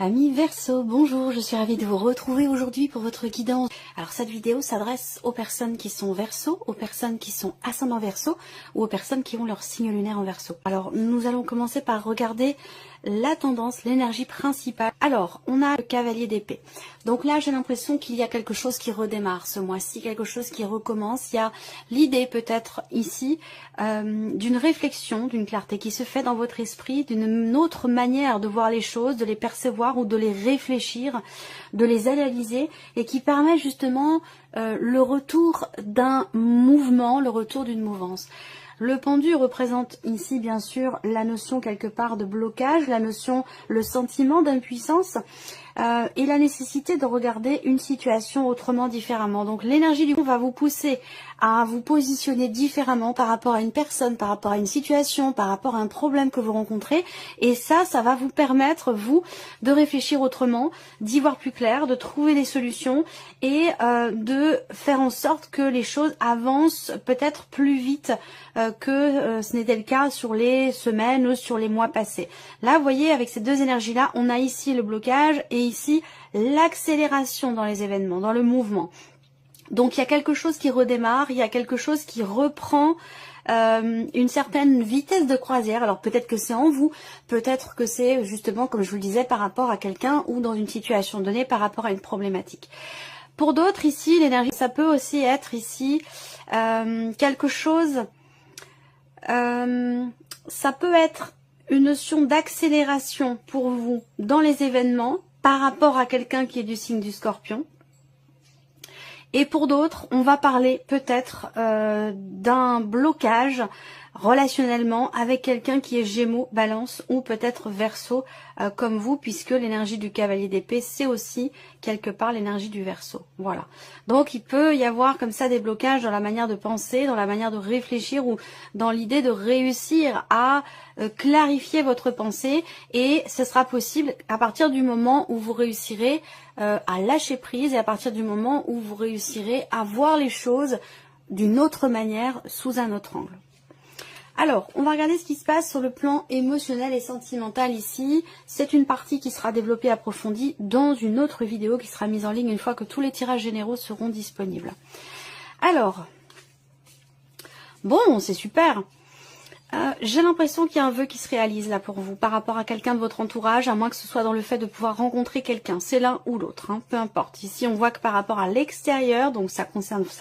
Amis Verseau, bonjour, je suis ravie de vous retrouver aujourd'hui pour votre guidance. Alors cette vidéo s'adresse aux personnes qui sont Verseau, aux personnes qui sont ascendant Verseau ou aux personnes qui ont leur signe lunaire en Verseau. Alors nous allons commencer par regarder la tendance, l'énergie principale. Alors on a le cavalier d'épée. Donc là j'ai l'impression qu'il y a quelque chose qui redémarre ce mois-ci, quelque chose qui recommence. Il y a l'idée peut-être ici d'une réflexion, d'une clarté qui se fait dans votre esprit, d'une autre manière de voir les choses, de les percevoir ou de les réfléchir, de les analyser et qui permet justement le retour d'un mouvement, le retour d'une mouvance. Le pendu représente ici bien sûr la notion quelque part de blocage, la notion, le sentiment d'impuissance et la nécessité de regarder une situation autrement, différemment. Donc l'énergie du coup va vous pousser à vous positionner différemment par rapport à une personne, par rapport à une situation, par rapport à un problème que vous rencontrez. Et ça va vous permettre, vous, de réfléchir autrement, d'y voir plus clair, de trouver des solutions et de faire en sorte que les choses avancent peut-être plus vite que ce n'était le cas sur les semaines ou sur les mois passés. Là, vous voyez, avec ces deux énergies-là, on a ici le blocage et ici l'accélération dans les événements, dans le mouvement. Donc il y a quelque chose qui redémarre, il y a quelque chose qui reprend une certaine vitesse de croisière. Alors peut-être que c'est en vous, peut-être que c'est justement, comme je vous le disais, par rapport à quelqu'un ou dans une situation donnée, par rapport à une problématique. Pour d'autres ici, l'énergie, ça peut aussi être ici quelque chose, ça peut être une notion d'accélération pour vous dans les événements par rapport à quelqu'un qui est du signe du Scorpion. Et pour d'autres, on va parler peut-être d'un blocage relationnellement avec quelqu'un qui est Gémeaux, Balance ou peut-être Verseau comme vous, puisque l'énergie du cavalier d'épée, c'est aussi quelque part l'énergie du Verseau. Voilà. Donc il peut y avoir comme ça des blocages dans la manière de penser, dans la manière de réfléchir ou dans l'idée de réussir à clarifier votre pensée, et ce sera possible à partir du moment où vous réussirez à lâcher prise et à partir du moment où vous réussirez à voir les choses d'une autre manière, sous un autre angle. Alors, on va regarder ce qui se passe sur le plan émotionnel et sentimental ici. C'est une partie qui sera développée approfondie dans une autre vidéo qui sera mise en ligne une fois que tous les tirages généraux seront disponibles. Alors, bon, c'est super. J'ai l'impression qu'il y a un vœu qui se réalise là pour vous par rapport à quelqu'un de votre entourage, à moins que ce soit dans le fait de pouvoir rencontrer quelqu'un. C'est l'un ou l'autre, hein, peu importe. Ici, on voit que par rapport à l'extérieur, donc ça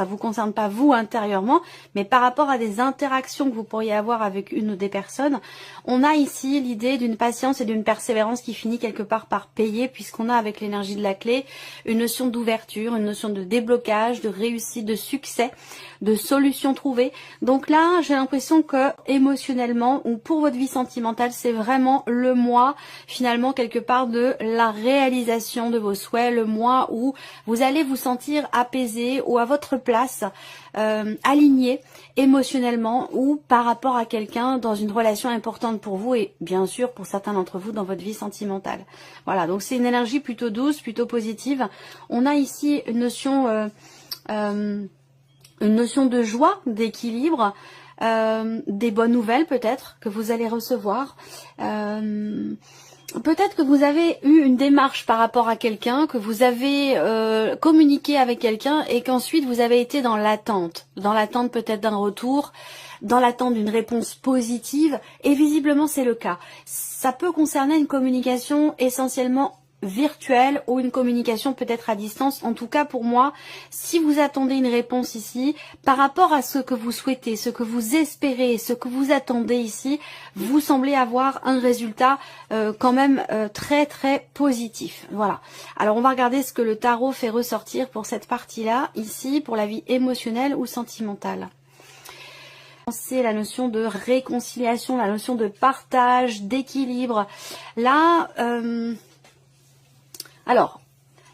vous concerne pas vous intérieurement, mais par rapport à des interactions que vous pourriez avoir avec une ou des personnes, on a ici l'idée d'une patience et d'une persévérance qui finit quelque part par payer, puisqu'on a avec l'énergie de la clé une notion d'ouverture, une notion de déblocage, de réussite, de succès, de solution trouvée. Donc là, j'ai l'impression que émotionnellement ou pour votre vie sentimentale, c'est vraiment le mois finalement quelque part de la réalisation de vos souhaits, le mois où vous allez vous sentir apaisé ou à votre place, aligné émotionnellement ou par rapport à quelqu'un dans une relation importante pour vous et bien sûr pour certains d'entre vous dans votre vie sentimentale. Voilà, donc c'est une énergie plutôt douce, plutôt positive. On a ici une notion de joie, d'équilibre, des bonnes nouvelles peut-être que vous allez recevoir. Peut-être que vous avez eu une démarche par rapport à quelqu'un, que vous avez communiqué avec quelqu'un et qu'ensuite vous avez été dans l'attente peut-être d'un retour, dans l'attente d'une réponse positive, et visiblement c'est le cas. Ça peut concerner une communication essentiellement virtuelle ou une communication peut-être à distance. En tout cas pour moi, si vous attendez une réponse ici, par rapport à ce que vous souhaitez, ce que vous espérez, ce que vous attendez ici, vous semblez avoir un résultat quand même très très positif. Voilà. Alors on va regarder ce que le tarot fait ressortir pour cette partie-là, ici, pour la vie émotionnelle ou sentimentale. C'est la notion de réconciliation, la notion de partage, d'équilibre. Là, alors,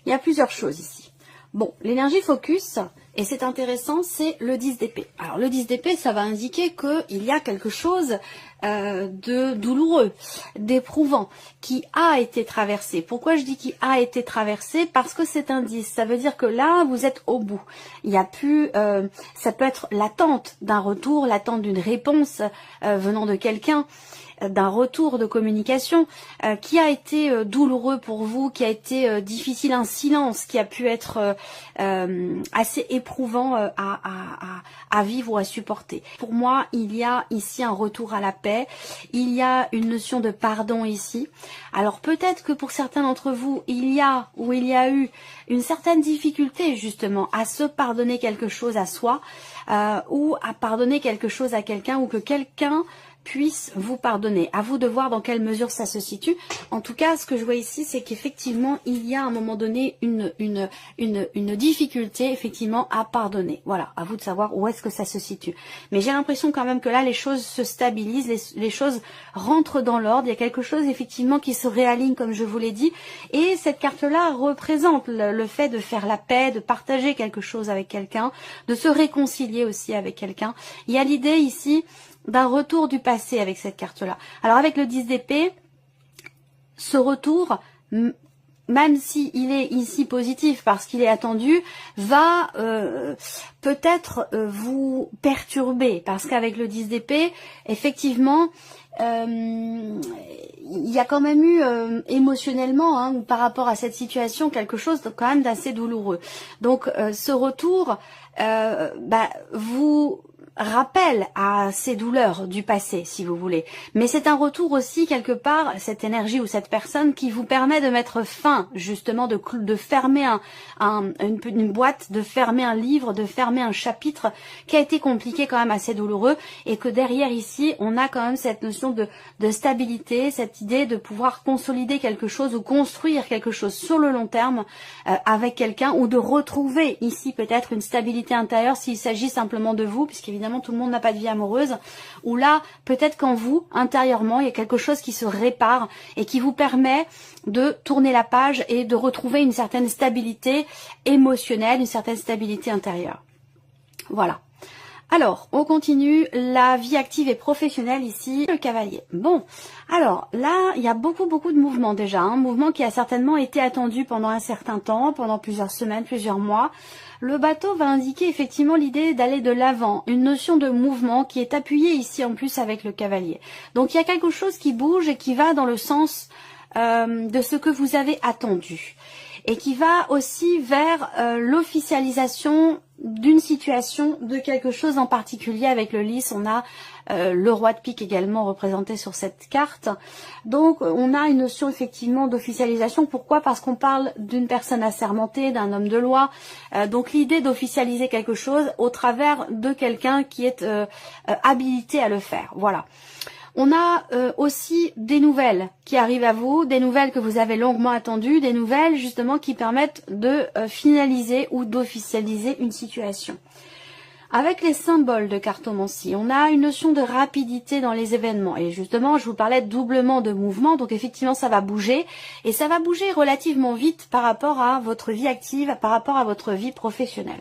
il y a plusieurs choses ici. Bon, l'énergie focus, et c'est intéressant, c'est le 10 d'épée. Alors le 10 d'épée, ça va indiquer qu'il y a quelque chose de douloureux, d'éprouvant, qui a été traversé. Pourquoi je dis qu'il a été traversé? Parce que c'est un 10. Ça veut dire que là, vous êtes au bout. Il n'y a plus, ça peut être l'attente d'un retour, l'attente d'une réponse venant de quelqu'un. d'un retour de communication qui a été douloureux pour vous, qui a été difficile, un silence qui a pu être assez éprouvant à vivre ou à supporter. Pour moi, il y a ici un retour à la paix, il y a une notion de pardon ici. Alors peut-être que pour certains d'entre vous, il y a eu une certaine difficulté justement à se pardonner quelque chose à soi ou à pardonner quelque chose à quelqu'un, ou que quelqu'un puisse vous pardonner. À vous de voir dans quelle mesure ça se situe. En tout cas, ce que je vois ici, c'est qu'effectivement, il y a à un moment donné une difficulté effectivement à pardonner. Voilà, à vous de savoir où est-ce que ça se situe. Mais j'ai l'impression quand même que là, les choses se stabilisent, les choses rentrent dans l'ordre. Il y a quelque chose effectivement qui se réaligne, comme je vous l'ai dit. Et cette carte-là représente le fait de faire la paix, de partager quelque chose avec quelqu'un, de se réconcilier aussi avec quelqu'un. Il y a l'idée ici d'un retour du passé avec cette carte-là. Alors avec le 10 d'épée, ce retour, même s'il est ici positif parce qu'il est attendu, va peut-être vous perturber. Parce qu'avec le 10 d'épée, effectivement, il y a quand même eu émotionnellement, par rapport à cette situation, quelque chose de, quand même d'assez douloureux. Donc ce retour vous rappelle à ces douleurs du passé, si vous voulez. Mais c'est un retour aussi, quelque part, cette énergie ou cette personne qui vous permet de mettre fin, justement, de fermer une boîte, de fermer un livre, de fermer un chapitre qui a été compliqué, quand même assez douloureux, et que derrière ici, on a quand même cette notion de stabilité, cette idée de pouvoir consolider quelque chose ou construire quelque chose sur le long terme avec quelqu'un, ou de retrouver ici peut-être une stabilité intérieure s'il s'agit simplement de vous, puisqu'évidemment tout le monde n'a pas de vie amoureuse, ou là peut-être qu'en vous, intérieurement, il y a quelque chose qui se répare et qui vous permet de tourner la page et de retrouver une certaine stabilité émotionnelle, une certaine stabilité intérieure. Voilà. Alors, on continue, la vie active et professionnelle ici, le cavalier. Bon, alors là, il y a beaucoup de mouvements déjà, un mouvement qui a certainement été attendu pendant un certain temps, pendant plusieurs semaines, plusieurs mois. Le bateau va indiquer effectivement l'idée d'aller de l'avant, une notion de mouvement qui est appuyée ici en plus avec le cavalier. Donc il y a quelque chose qui bouge et qui va dans le sens de ce que vous avez attendu. Et qui va aussi vers l'officialisation d'une situation, de quelque chose en particulier. Avec le lys, on a le roi de pique également représenté sur cette carte. Donc on a une notion effectivement d'officialisation. Pourquoi? Parce qu'on parle d'une personne assermentée, d'un homme de loi. Donc l'idée d'officialiser quelque chose au travers de quelqu'un qui est habilité à le faire. Voilà. On a aussi des nouvelles qui arrivent à vous, des nouvelles que vous avez longuement attendues, des nouvelles justement qui permettent de finaliser ou d'officialiser une situation. Avec les symboles de cartomancie, on a une notion de rapidité dans les événements. Et justement, je vous parlais de doublement de mouvement, donc effectivement ça va bouger. Et ça va bouger relativement vite par rapport à votre vie active, par rapport à votre vie professionnelle.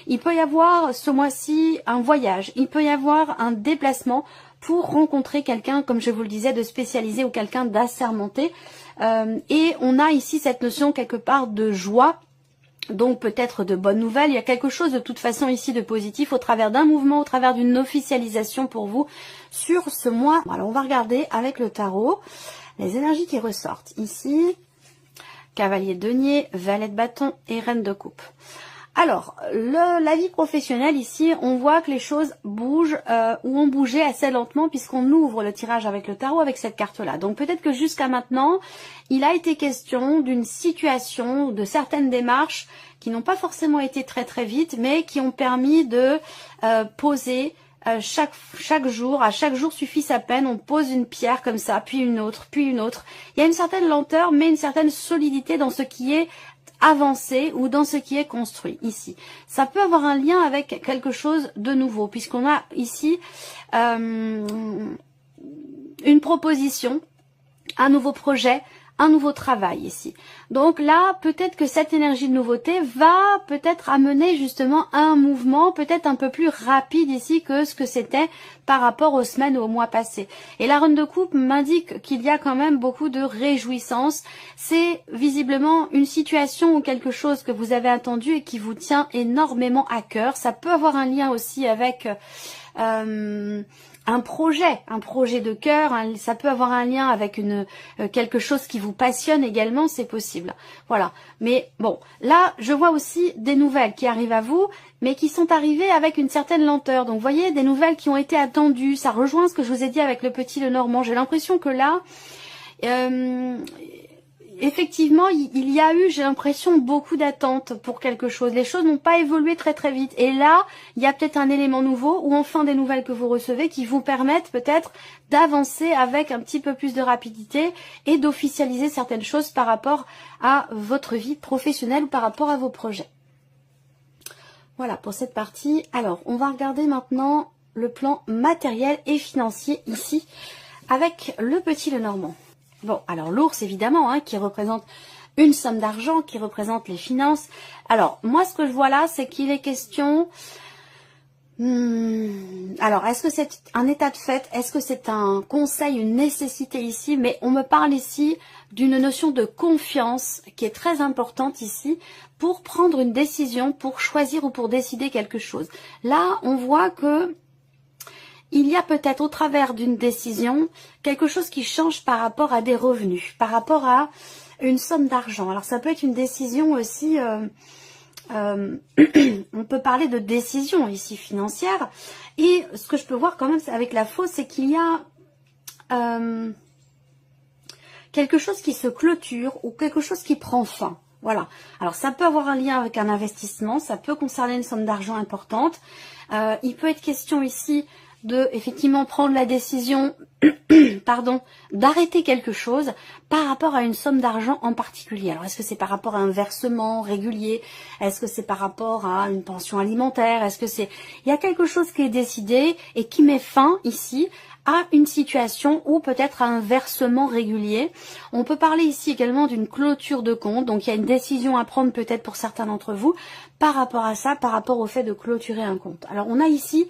Il peut y avoir ce mois-ci un voyage, il peut y avoir un déplacement pour rencontrer quelqu'un, comme je vous le disais, de spécialisé ou quelqu'un d'assermenté. Et on a ici cette notion quelque part de joie, donc peut-être de bonnes nouvelles. Il y a quelque chose de toute façon ici de positif au travers d'un mouvement, au travers d'une officialisation pour vous sur ce mois. Alors on va regarder avec le tarot les énergies qui ressortent. Ici, cavalier de denier, valet de bâton et reine de coupe. Alors, la vie professionnelle ici, on voit que les choses bougent ou ont bougé assez lentement puisqu'on ouvre le tirage avec le tarot avec cette carte-là. Donc peut-être que jusqu'à maintenant, il a été question d'une situation, de certaines démarches qui n'ont pas forcément été très vite, mais qui ont permis de poser chaque jour, à chaque jour suffit sa peine, on pose une pierre comme ça, puis une autre, puis une autre. Il y a une certaine lenteur, mais une certaine solidité dans ce qui est avancé ou dans ce qui est construit ici. Ça peut avoir un lien avec quelque chose de nouveau, puisqu'on a ici une proposition, un nouveau projet, un nouveau travail ici. Donc là, peut-être que cette énergie de nouveauté va peut-être amener justement un mouvement peut-être un peu plus rapide ici que ce que c'était par rapport aux semaines ou aux mois passés. Et la reine de coupe m'indique qu'il y a quand même beaucoup de réjouissance. C'est visiblement une situation ou quelque chose que vous avez attendu et qui vous tient énormément à cœur. Ça peut avoir un lien aussi avec un projet de cœur, ça peut avoir un lien avec quelque chose qui vous passionne également, c'est possible. Voilà. Mais bon, là, je vois aussi des nouvelles qui arrivent à vous, mais qui sont arrivées avec une certaine lenteur. Donc, vous voyez, des nouvelles qui ont été attendues. Ça rejoint ce que je vous ai dit avec le petit Lenormand. J'ai l'impression que là, effectivement, il y a eu, j'ai l'impression, beaucoup d'attentes pour quelque chose. Les choses n'ont pas évolué très très vite. Et là, il y a peut-être un élément nouveau ou enfin des nouvelles que vous recevez qui vous permettent peut-être d'avancer avec un petit peu plus de rapidité et d'officialiser certaines choses par rapport à votre vie professionnelle ou par rapport à vos projets. Voilà pour cette partie. Alors, on va regarder maintenant le plan matériel et financier ici avec le petit Lenormand. Bon, alors l'ours évidemment, hein, qui représente une somme d'argent, qui représente les finances. Alors, moi ce que je vois là, c'est qu'il est question... alors, est-ce que c'est un état de fait? Est-ce que c'est un conseil, une nécessité ici? Mais on me parle ici d'une notion de confiance qui est très importante ici pour prendre une décision, pour choisir ou pour décider quelque chose. Là, on voit que il y a peut-être au travers d'une décision quelque chose qui change par rapport à des revenus, par rapport à une somme d'argent. Alors ça peut être une décision aussi, on peut parler de décision ici financière. Et ce que je peux voir quand même avec la fausse, c'est qu'il y a quelque chose qui se clôture ou quelque chose qui prend fin. Voilà. Alors ça peut avoir un lien avec un investissement, ça peut concerner une somme d'argent importante. Il peut être question ici de effectivement prendre la décision pardon, d'arrêter quelque chose par rapport à une somme d'argent en particulier. Alors est-ce que c'est par rapport à un versement régulier? Est-ce que c'est par rapport à une pension alimentaire? Est-ce que c'est... Il y a quelque chose qui est décidé et qui met fin ici à une situation ou peut-être à un versement régulier. On peut parler ici également d'une clôture de compte. Donc il y a une décision à prendre peut-être pour certains d'entre vous par rapport à ça, par rapport au fait de clôturer un compte. Alors on a ici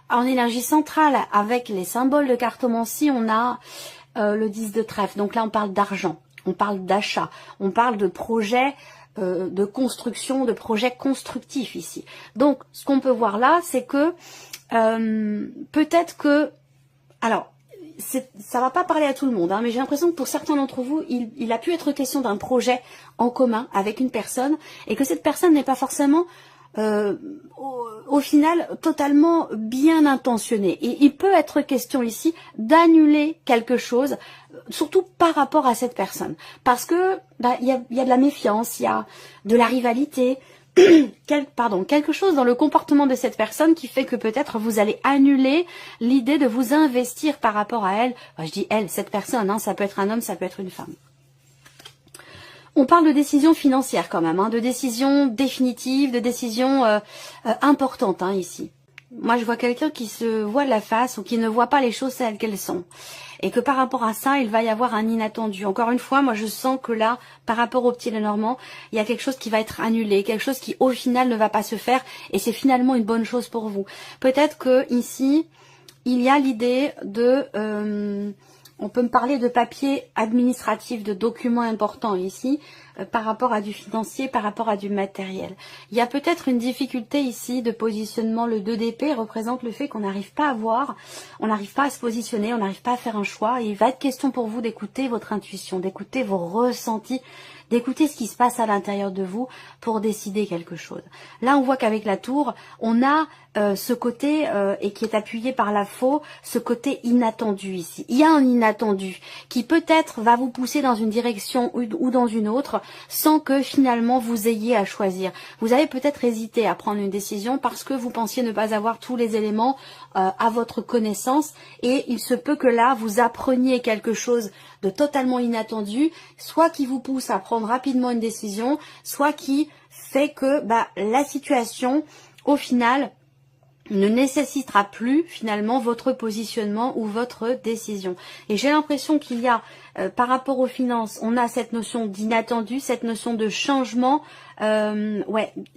en énergie centrale, avec les symboles de cartomancie, on a le 10 de trèfle. Donc là, on parle d'argent, on parle d'achat, on parle de projets de construction, de projets constructifs ici. Donc, ce qu'on peut voir là, c'est que peut-être que... Alors, ça va pas parler à tout le monde, hein, mais j'ai l'impression que pour certains d'entre vous, il a pu être question d'un projet en commun avec une personne et que cette personne n'est pas forcément... au final totalement bien intentionné. Et il peut être question ici d'annuler quelque chose, surtout par rapport à cette personne. Parce que il y a de la méfiance, il y a de la rivalité, quelque chose dans le comportement de cette personne qui fait que peut-être vous allez annuler l'idée de vous investir par rapport à elle. Enfin, je dis elle, cette personne, hein, ça peut être un homme, ça peut être une femme. On parle de décision financière quand même, hein, de décision définitive, de décision importante hein, ici. Moi, je vois quelqu'un qui se voit la face ou qui ne voit pas les choses telles qu'elles sont. Et que par rapport à ça, il va y avoir un inattendu. Encore une fois, moi, je sens que là, par rapport au petit Lenormand, il y a quelque chose qui va être annulé, quelque chose qui, au final, ne va pas se faire. Et c'est finalement une bonne chose pour vous. Peut-être que ici, il y a l'idée de... on peut me parler de papiers administratifs, de documents importants ici, par rapport à du financier, par rapport à du matériel. Il y a peut-être une difficulté ici de positionnement. Le 2 d'épée représente le fait qu'on n'arrive pas à voir, on n'arrive pas à se positionner, on n'arrive pas à faire un choix. Et il va être question pour vous d'écouter votre intuition, d'écouter vos ressentis, d'écouter ce qui se passe à l'intérieur de vous pour décider quelque chose. Là, on voit qu'avec la tour, on a ce côté, et qui est appuyé par la faux, ce côté inattendu ici. Il y a un inattendu qui peut-être va vous pousser dans une direction ou dans une autre sans que finalement vous ayez à choisir. Vous avez peut-être hésité à prendre une décision parce que vous pensiez ne pas avoir tous les éléments à votre connaissance et il se peut que là, vous appreniez quelque chose de totalement inattendu, soit qui vous pousse à prendre rapidement une décision, soit qui fait que la situation, au final, ne nécessitera plus finalement votre positionnement ou votre décision. Et j'ai l'impression qu'il y a, par rapport aux finances, on a cette notion d'inattendu, cette notion de changement,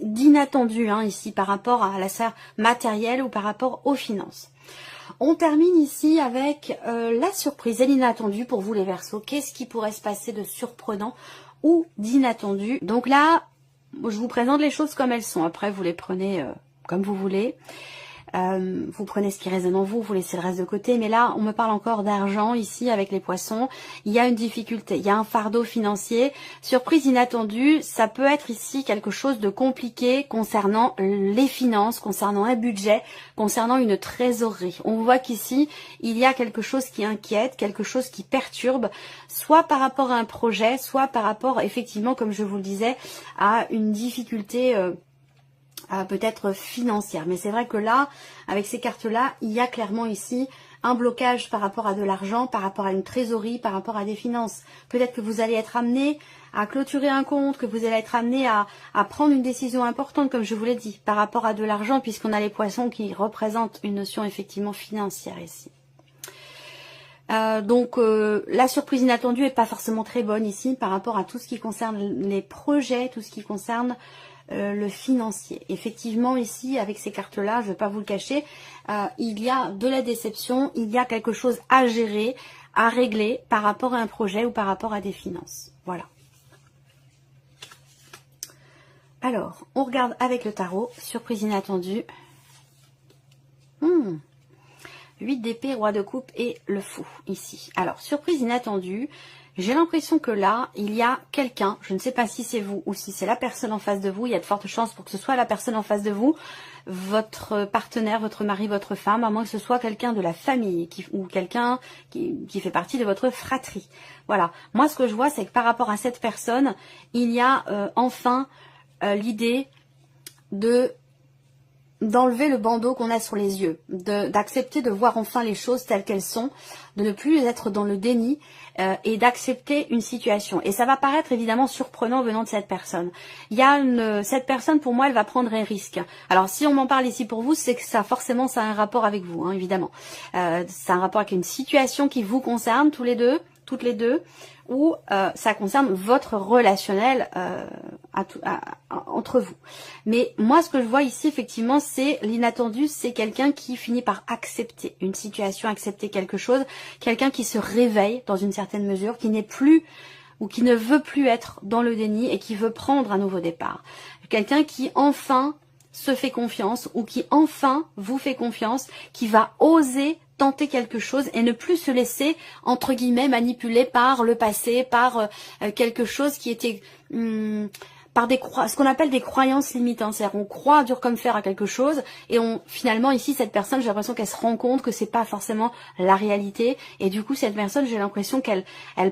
d'inattendu hein, ici par rapport à la sphère matérielle ou par rapport aux finances. On termine ici avec la surprise et l'inattendu pour vous les Verseaux. Qu'est-ce qui pourrait se passer de surprenant ou d'inattendu? Donc là, je vous présente les choses comme elles sont. Après, vous les prenez comme vous voulez. Vous prenez ce qui résonne en vous, vous laissez le reste de côté. Mais là, on me parle encore d'argent ici avec les poissons. Il y a une difficulté, il y a un fardeau financier. Surprise inattendue, ça peut être ici quelque chose de compliqué concernant les finances, concernant un budget, concernant une trésorerie. On voit qu'ici, il y a quelque chose qui inquiète, quelque chose qui perturbe, soit par rapport à un projet, soit par rapport, effectivement, comme je vous le disais, à une difficulté peut-être financière. Mais c'est vrai que là, avec ces cartes-là, il y a clairement ici un blocage par rapport à de l'argent, par rapport à une trésorerie, par rapport à des finances. Peut-être que vous allez être amené à clôturer un compte, que vous allez être amené à prendre une décision importante, comme je vous l'ai dit, par rapport à de l'argent, puisqu'on a les poissons qui représentent une notion effectivement financière ici. Donc la surprise inattendue n'est pas forcément très bonne ici par rapport à tout ce qui concerne les projets, tout ce qui concerne le financier. Effectivement ici avec ces cartes là, je ne vais pas vous le cacher, il y a de la déception, il y a quelque chose à gérer, à régler par rapport à un projet ou par rapport à des finances. Voilà. Alors on regarde avec le tarot, surprise inattendue. 8 d'épée, roi de coupe et le fou ici. Alors, surprise inattendue, j'ai l'impression que là, il y a quelqu'un, je ne sais pas si c'est vous ou si c'est la personne en face de vous, il y a de fortes chances pour que ce soit la personne en face de vous, votre partenaire, votre mari, votre femme, à moins que ce soit quelqu'un de la famille ou quelqu'un qui fait partie de votre fratrie. Voilà, moi ce que je vois, c'est que par rapport à cette personne, il y a enfin l'idée d'enlever le bandeau qu'on a sur les yeux, d'accepter de voir enfin les choses telles qu'elles sont, de ne plus être dans le déni et d'accepter une situation. Et ça va paraître évidemment surprenant venant de cette personne. Il y a cette personne, pour moi, elle va prendre un risque. Alors si on m'en parle ici pour vous, c'est que ça forcément ça a un rapport avec vous, hein, évidemment. C'est un rapport avec une situation qui vous concerne tous les deux, toutes les deux, ou ça concerne votre relationnel entre vous. Mais moi, ce que je vois ici, effectivement, c'est l'inattendu, c'est quelqu'un qui finit par accepter une situation, accepter quelque chose, quelqu'un qui se réveille dans une certaine mesure, qui n'est plus ou qui ne veut plus être dans le déni et qui veut prendre un nouveau départ. Quelqu'un qui enfin se fait confiance ou qui enfin vous fait confiance, qui va oser tenter quelque chose et ne plus se laisser, entre guillemets, manipuler par le passé, par quelque chose qui était... par ce qu'on appelle des croyances limitantes. C'est-à-dire on croit dur comme fer à quelque chose et finalement ici cette personne, j'ai l'impression qu'elle se rend compte que c'est pas forcément la réalité et du coup cette personne, j'ai l'impression qu'elle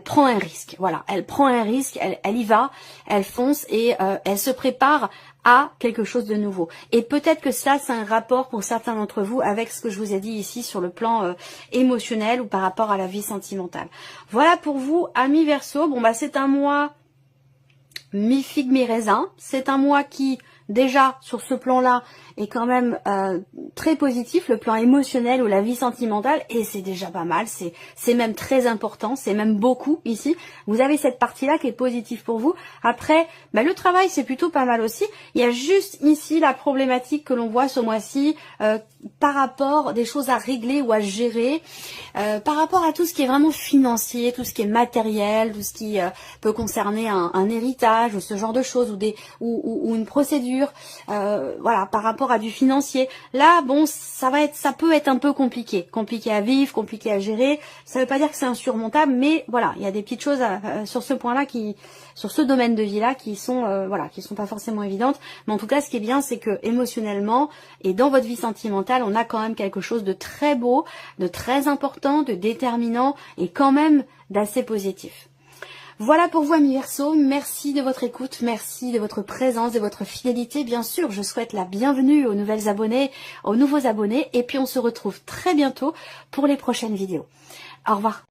prend un risque. Voilà, elle prend un risque, elle y va, elle fonce et elle se prépare à quelque chose de nouveau. Et peut-être que ça, c'est un rapport pour certains d'entre vous avec ce que je vous ai dit ici sur le plan émotionnel ou par rapport à la vie sentimentale. Voilà pour vous, amis Verseau. Bon bah c'est un mois mi-figue, mi-raisin. C'est un mois qui, déjà, sur ce plan-là, est quand même très positif, le plan émotionnel ou la vie sentimentale, et c'est déjà pas mal, c'est même très important, c'est même beaucoup ici. Vous avez cette partie-là qui est positive pour vous. Après, bah, le travail, c'est plutôt pas mal aussi. Il y a juste ici la problématique que l'on voit ce mois-ci par rapport des choses à régler ou à gérer, par rapport à tout ce qui est vraiment financier, tout ce qui est matériel, tout ce qui peut concerner un héritage ou ce genre de choses ou une procédure, voilà, par rapport à du financier. Là, bon, ça peut être un peu compliqué à vivre, compliqué à gérer. Ça veut pas dire que c'est insurmontable, mais voilà, il y a des petites choses sur ce point-là sur ce domaine de vie-là qui sont voilà, qui sont pas forcément évidentes. Mais en tout cas, ce qui est bien, c'est que émotionnellement et dans votre vie sentimentale, on a quand même quelque chose de très beau, de très important, de déterminant et quand même d'assez positif. Voilà pour vous, amis Verseau, merci de votre écoute, merci de votre présence, de votre fidélité. Bien sûr, je souhaite la bienvenue aux nouvelles abonnés, aux nouveaux abonnés, et puis on se retrouve très bientôt pour les prochaines vidéos. Au revoir.